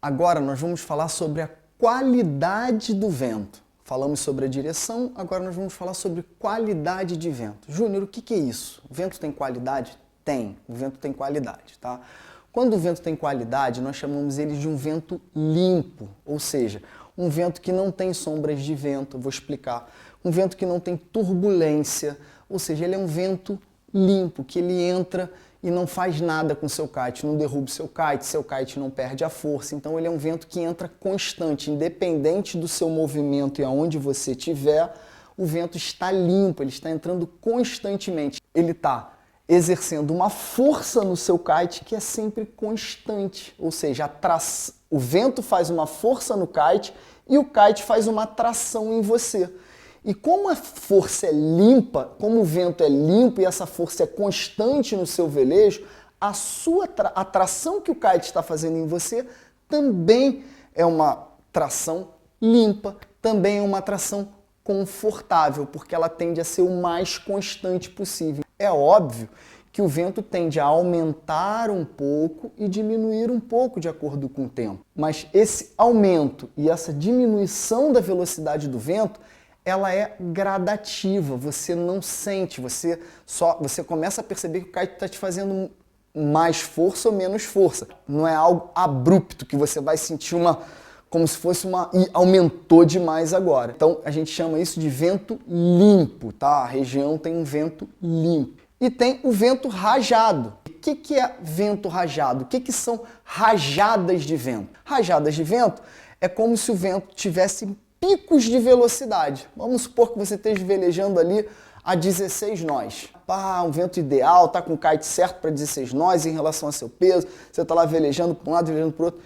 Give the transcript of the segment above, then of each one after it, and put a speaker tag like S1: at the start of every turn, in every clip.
S1: Agora nós vamos falar sobre a qualidade do vento. Falamos sobre a direção, agora nós vamos falar sobre qualidade de vento. Júnior, o que é isso? O vento tem qualidade? Tem, o vento tem qualidade, tá? Quando o vento tem qualidade, nós chamamos ele de um vento limpo, ou seja, um vento que não tem sombras de vento, vou explicar. Um vento que não tem turbulência, ou seja, ele é um vento limpo, que ele entra e não faz nada com o seu kite, não derruba o seu kite não perde a força. Então ele é um vento que entra constante, independente do seu movimento e aonde você estiver, o vento está limpo, ele está entrando constantemente. Ele está exercendo uma força no seu kite que é sempre constante, ou seja, o vento faz uma força no kite e o kite faz uma tração em você. E como a força é limpa, como o vento é limpo e essa força é constante no seu velejo, a tração que o kite está fazendo em você também é uma tração limpa, também é uma tração confortável, porque ela tende a ser o mais constante possível. É óbvio que o vento tende a aumentar um pouco e diminuir um pouco de acordo com o tempo. Mas esse aumento e essa diminuição da velocidade do vento, ela é gradativa, você não sente, você começa a perceber que o kite está te fazendo mais força ou menos força. Não é algo abrupto que você vai sentir como se fosse e aumentou demais agora. Então a gente chama isso de vento limpo, tá? A região tem um vento limpo. E tem o vento rajado. O que é vento rajado? O que são rajadas de vento? Rajadas de vento é como se o vento tivesse picos de velocidade. Vamos supor que você esteja velejando ali a 16 nós. Um vento ideal, tá com o kite certo para 16 nós em relação ao seu peso. Você está lá velejando para um lado, velejando para o outro.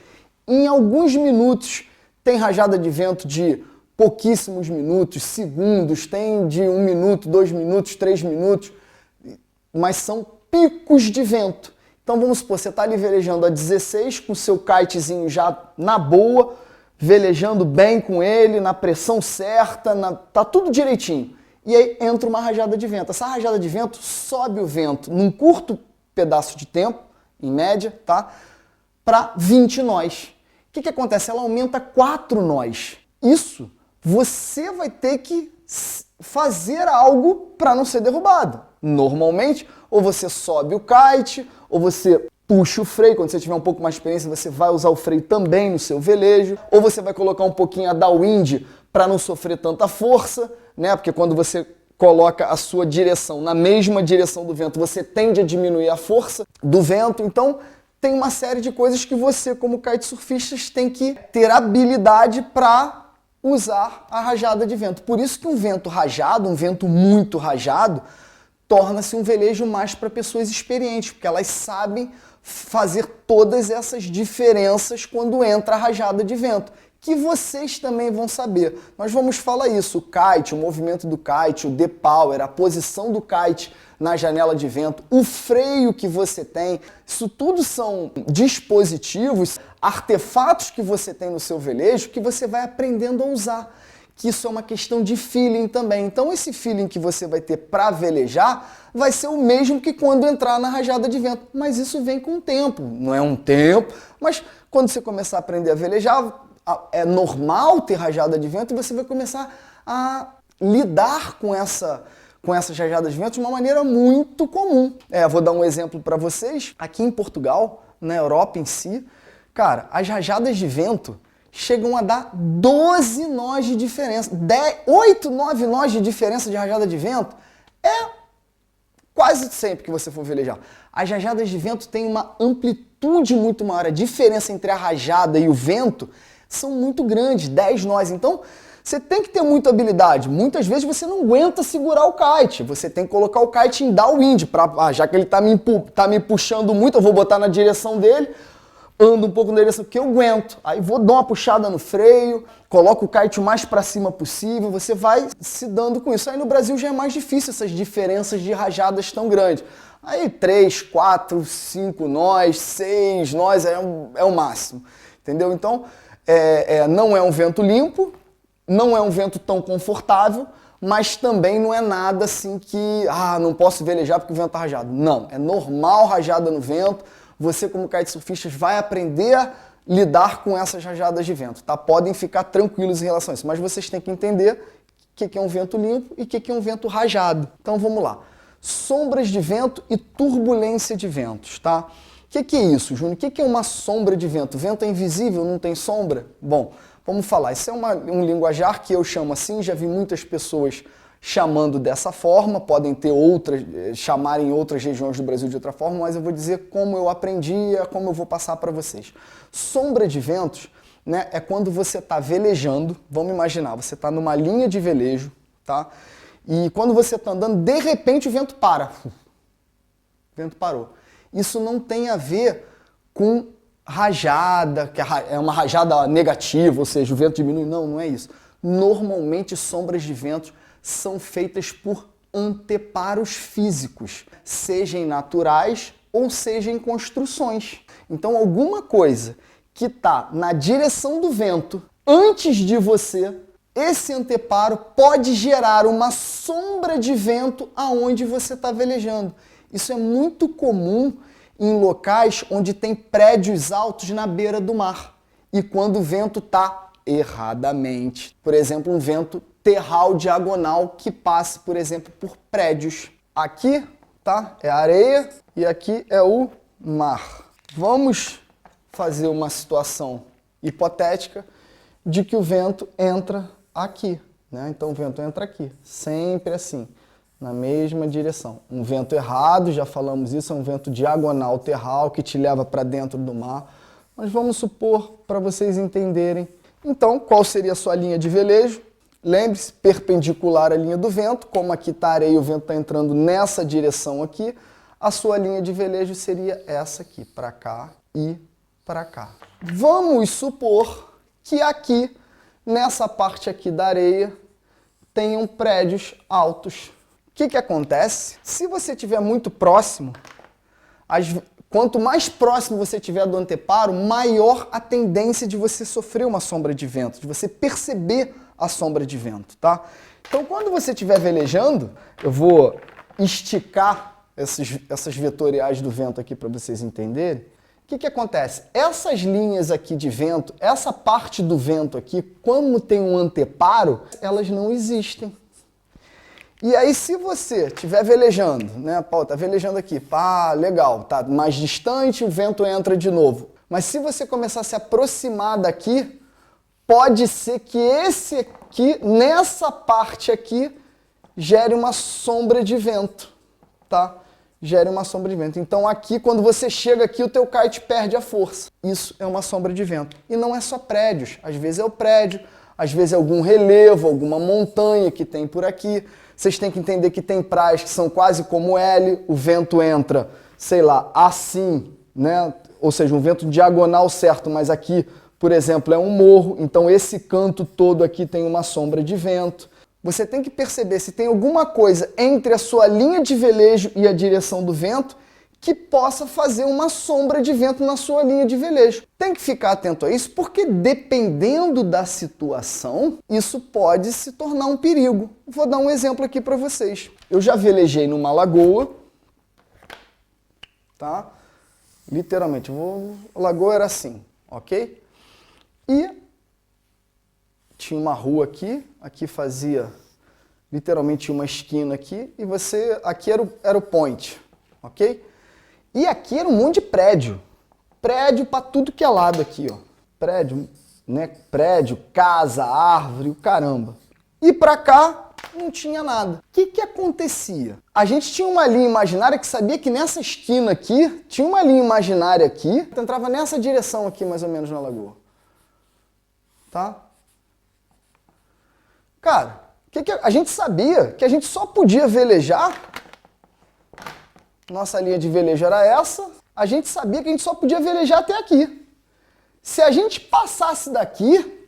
S1: Em alguns minutos tem rajada de vento de pouquíssimos minutos, segundos, tem de 1 minuto, 2 minutos, 3 minutos, mas são picos de vento. Então vamos supor, você está ali velejando a 16 com o seu kitezinho já na boa, velejando bem com ele, na pressão certa, tá tudo direitinho. E aí entra uma rajada de vento. Essa rajada de vento sobe o vento num curto pedaço de tempo, em média, tá? Para 20 nós. O que acontece? Ela aumenta 4 nós. Isso você vai ter que fazer algo para não ser derrubado. Normalmente, ou você sobe o kite, ou você puxa o freio. Quando você tiver um pouco mais de experiência, você vai usar o freio também no seu velejo, ou você vai colocar um pouquinho a downwind para não sofrer tanta força, né? Porque quando você coloca a sua direção na mesma direção do vento, você tende a diminuir a força do vento. Então, tem uma série de coisas que você, como kitesurfista, tem que ter habilidade para usar a rajada de vento. Por isso que um vento rajado, um vento muito rajado, torna-se um velejo mais para pessoas experientes, porque elas sabem fazer todas essas diferenças quando entra a rajada de vento, que vocês também vão saber. Nós vamos falar isso, o kite, o movimento do kite, o depower, a posição do kite na janela de vento, o freio que você tem, isso tudo são dispositivos, artefatos que você tem no seu velejo que você vai aprendendo a usar. Que isso é uma questão de feeling também. Então esse feeling que você vai ter para velejar vai ser o mesmo que quando entrar na rajada de vento. Mas isso vem com o tempo. Não é um tempo, mas quando você começar a aprender a velejar, é normal ter rajada de vento e você vai começar a lidar com essas rajadas de vento de uma maneira muito comum. Vou dar um exemplo para vocês. Aqui em Portugal, na Europa em si, cara, as rajadas de vento chegam a dar 12 nós de diferença. 8, 9 nós de diferença de rajada de vento é quase sempre que você for velejar. As rajadas de vento têm uma amplitude muito maior. A diferença entre a rajada e o vento são muito grandes, 10 nós. Então, você tem que ter muita habilidade. Muitas vezes você não aguenta segurar o kite. Você tem que colocar o kite em downwind. Já que ele tá me puxando muito, eu vou botar na direção dele. Ando um pouco na direção que eu aguento, aí vou dar uma puxada no freio, coloco o kite o mais para cima possível, você vai se dando com isso. Aí no Brasil já é mais difícil essas diferenças de rajadas tão grandes. Aí 3, 4, 5 nós, 6 nós é o máximo, entendeu? Então não é um vento limpo, não é um vento tão confortável, mas também não é nada assim que não posso velejar porque o vento tá rajado. Não, é normal rajada no vento. Você, como kitesurfista, vai aprender a lidar com essas rajadas de vento, tá? Podem ficar tranquilos em relação a isso, mas vocês têm que entender o que é um vento limpo e o que é um vento rajado. Então vamos lá. Sombras de vento e turbulência de ventos, tá? O que é isso, Júnior? O que é uma sombra de vento? Vento é invisível, não tem sombra? Bom, vamos falar. Isso é um linguajar que eu chamo assim, já vi muitas pessoas chamando dessa forma, podem ter outras, chamarem outras regiões do Brasil de outra forma, mas eu vou dizer como eu aprendi, como eu vou passar para vocês. Sombra de ventos, né, é quando você está velejando, vamos imaginar, você está numa linha de velejo, tá? E quando você está andando, de repente o vento para. O vento parou. Isso não tem a ver com rajada, que é uma rajada negativa, ou seja, o vento diminui. Não, não é isso. Normalmente, sombras de vento são feitas por anteparos físicos, sejam naturais ou sejam em construções. Então, alguma coisa que está na direção do vento, antes de você, esse anteparo pode gerar uma sombra de vento aonde você está velejando. Isso é muito comum em locais onde tem prédios altos na beira do mar. E quando o vento está erradamente, por exemplo, um vento terral diagonal que passe, por exemplo, por prédios. Aqui, tá? É a areia e aqui é o mar. Vamos fazer uma situação hipotética de que o vento entra aqui, né? Então o vento entra aqui, sempre assim, na mesma direção. Um vento errado, já falamos isso, é um vento diagonal terral que te leva para dentro do mar. Mas vamos supor, para vocês entenderem. Então, qual seria a sua linha de velejo? Lembre-se, perpendicular à linha do vento, como aqui está a areia e o vento está entrando nessa direção aqui, a sua linha de velejo seria essa aqui, para cá e para cá. Vamos supor que aqui, nessa parte aqui da areia, tenham prédios altos. O que acontece? Se você estiver muito próximo, quanto mais próximo você estiver do anteparo, maior a tendência de você sofrer uma sombra de vento, de você perceber a sombra de vento, tá? Então, quando você estiver velejando, eu vou esticar essas vetoriais do vento aqui para vocês entenderem. O que acontece? Essas linhas aqui de vento, essa parte do vento aqui, como tem um anteparo, elas não existem. E aí, se você estiver velejando, né? Pô, tá velejando aqui, pá, legal, tá mais distante, o vento entra de novo. Mas se você começar a se aproximar daqui, pode ser que esse aqui, nessa parte aqui, gere uma sombra de vento, tá? Gere uma sombra de vento. Então aqui, quando você chega aqui, o teu kite perde a força. Isso é uma sombra de vento. E não é só prédios. Às vezes é o prédio, às vezes é algum relevo, alguma montanha que tem por aqui. Vocês têm que entender que tem praias que são quase como L, o vento entra, sei lá, assim, né? Ou seja, um vento diagonal certo, mas aqui, por exemplo, é um morro, então esse canto todo aqui tem uma sombra de vento. Você tem que perceber se tem alguma coisa entre a sua linha de velejo e a direção do vento que possa fazer uma sombra de vento na sua linha de velejo. Tem que ficar atento a isso, porque dependendo da situação, isso pode se tornar um perigo. Vou dar um exemplo aqui para vocês. Eu já velejei numa lagoa, tá? Literalmente, a lagoa era assim, ok? E tinha uma rua aqui fazia literalmente uma esquina aqui, e aqui era o point, ok? E aqui era um monte de prédio. Prédio para tudo que é lado aqui, ó. Prédio, né? Prédio, casa, árvore, o caramba. E para cá não tinha nada. O que acontecia? A gente tinha uma linha imaginária que sabia que nessa esquina aqui, tinha uma linha imaginária aqui, que entrava nessa direção aqui, mais ou menos, na lagoa. Tá? Cara, a gente sabia que a gente só podia velejar. Nossa linha de velejo era essa. A gente sabia que a gente só podia velejar até aqui. Se a gente passasse daqui,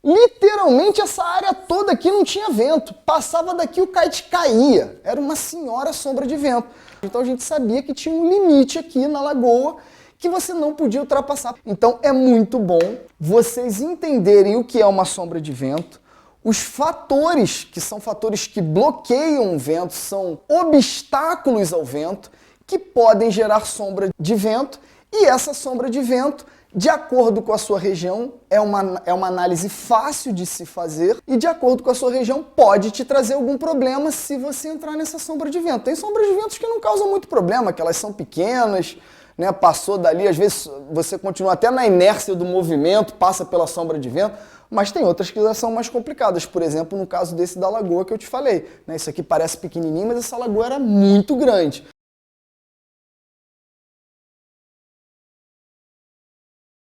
S1: literalmente essa área toda aqui não tinha vento. Passava daqui, o kite caía. Era uma senhora sombra de vento. Então a gente sabia que tinha um limite aqui na lagoa que você não podia ultrapassar. Então é muito bom vocês entenderem o que é uma sombra de vento. Os fatores, que são fatores que bloqueiam o vento, são obstáculos ao vento, que podem gerar sombra de vento, e essa sombra de vento De acordo com a sua região, é uma análise fácil de se fazer e de acordo com a sua região pode te trazer algum problema se você entrar nessa sombra de vento. Tem sombras de ventos que não causam muito problema, que elas são pequenas, né? Passou dali, às vezes você continua até na inércia do movimento, passa pela sombra de vento, mas tem outras que já são mais complicadas. Por exemplo, no caso desse da lagoa que eu te falei, né? Isso aqui parece pequenininho, mas essa lagoa era muito grande.